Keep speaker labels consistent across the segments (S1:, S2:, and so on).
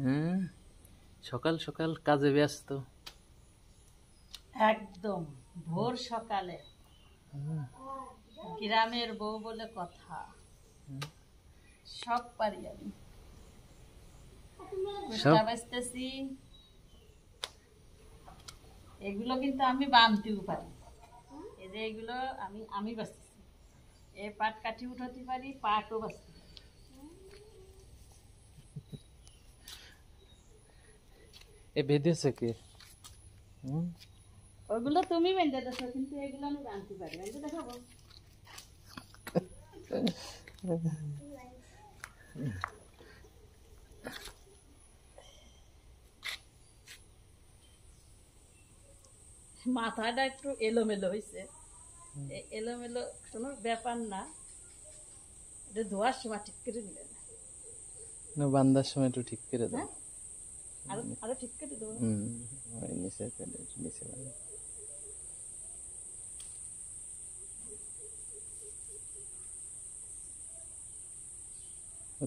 S1: হ্যাঁ, সকাল সকাল কাজে ব্যস্ত।
S2: একদম ভোর সকালে গ্রামের বউ বলে কথা, সব পারি আমি। কুষ্টা বাজতেছি, এগুলো কিন্তু আমি বানতেও পারি। এই যে এগুলো আমি বাঁচতেছি, এই পাট কাঠি উঠাতে পারি, পাটও বাঁচতে পারি।
S1: এ বেঁধেছে কে?
S2: ওগুলো তুমি বেঁধে দেছো, কিন্তু এগুলো আমি বানতে পারি। বেঁধে দেখাবো? মাথাটা একটু এলোমেলো হয়েছে। এলোমেলো কোনো ব্যাপার না, এটা ধোয়ার সময় ঠিক করে দিলে
S1: না, বান্দার সময় একটু ঠিক করে দাও।
S2: আরো ঠিক করে দেবো।
S1: নিচে নিচে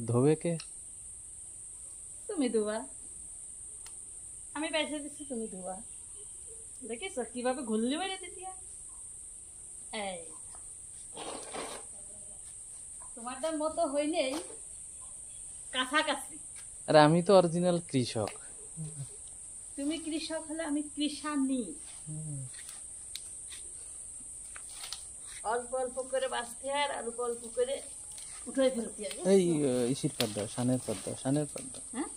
S1: ধোবে কে?
S2: তুমি ধোয়া, আমি বেঁচে দিচ্ছি, তুমি ধোয়া। দেখিস কিভাবে ঘুরলি বেড়ে দিতি। এই তোমারটার মতো হইলেই কাছাকাছি।
S1: আরে আমি তো অরিজিনাল কৃষক।
S2: তুমি কৃষক হলে আমি কৃষানি। অল্প অল্প করে বাঁচতে হয় আর অল্প অল্প করে উঠে ফেলতে হয়।
S1: এই ইসির পর্দা, শানের পর্দা, শানের পর্দা,
S2: হ্যাঁ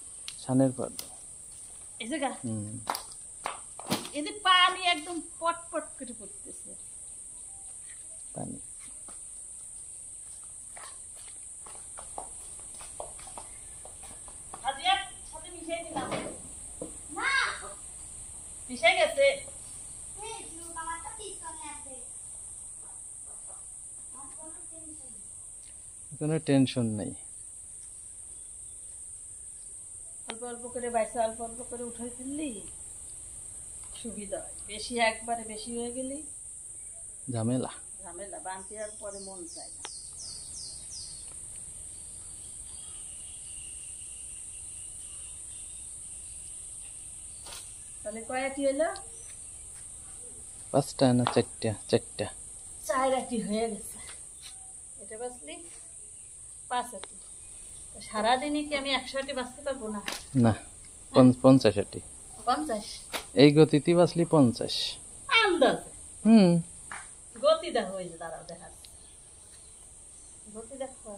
S1: শানের পর্দা।
S2: এই জায়গা এদের পানি একদম পটপট করে পড়তেছে।
S1: পানি
S2: মিশে গেছে।
S1: কোনো টেনশন নেই।
S2: অল্প অল্প করে বাইসে অল্প অল্প করে উঠাই ফেললি সুবিধা হয়। বেশি একবারে বেশি হয়ে গেলি
S1: ঝামেলা।
S2: ঝামেলা, বানতে আর পরে মন চায় না। তাহলে কয়টি হলো?
S1: 5টা না 4টা? 4টা।
S2: 4টি হয়ে গেছে। এটা বাঁচলি 5টি। সারাদিনই কি আমি 100টি বাঁচতে পারবো না?
S1: না, 50টি।
S2: 50?
S1: এই গতিতে বাঁচলি 50।
S2: আন্দাজ গতি দেখো, ওই যে দাঁড়াও দেখা গতি দেখো।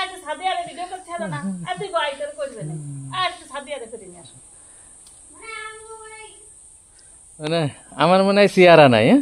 S2: একটু সাদিয়ারে ভিডিও করতে হলো না, আর তুই বাইটার করবে না, আর একটু সাদিয়ারে করে নিয়ে আসো।
S1: মানে আমার মনে হয় চেয়ারা নাই। হ্যাঁ।